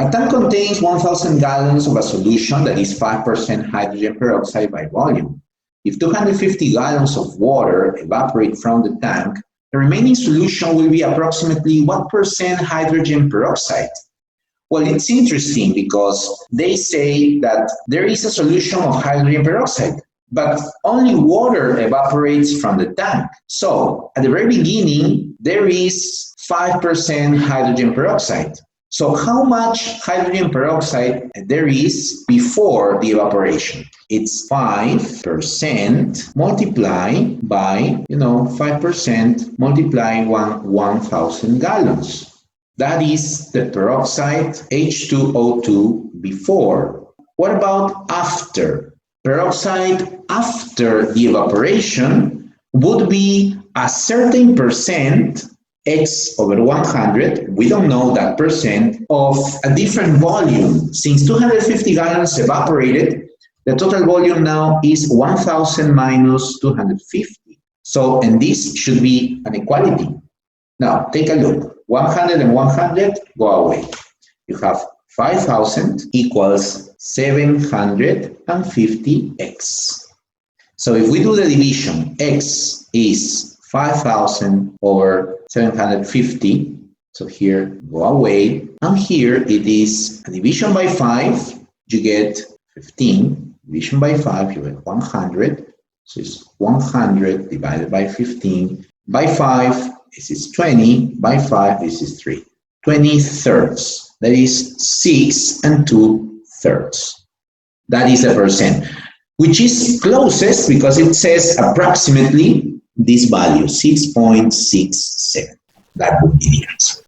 A tank contains 1,000 gallons of a solution that is 5% hydrogen peroxide by volume. If 250 gallons of water evaporate from the tank, the remaining solution will be approximately what percent hydrogen peroxide? Well, it's interesting because they say that there is a solution of hydrogen peroxide, but only water evaporates from the tank. So at the very beginning, there is 5% hydrogen peroxide. So how much hydrogen peroxide there is before the evaporation? It's 5% multiplied by, 5% multiplied 1,000 gallons. That is the peroxide H2O2 before. What about after? Peroxide after the evaporation would be a certain percent, X over 100, we don't know that percent, of a different volume. Since 250 gallons evaporated, the total volume now is 1,000 minus 250. So, and this should be an equality. Now, take a look. 100 and 100 go away. You have 5,000 equals 750x. So if we do the division, x is 5,000 over 750. So here, go away. And here it is a division by 5, you get 15. Division by 5, you get 100. So it's 100 divided by 15. By 5, this is 20. By 5, this is 3. 20 thirds. That is 6 and 2 thirds. That is the percent, which is closest because it says approximately this value, 6.67. That would be the answer.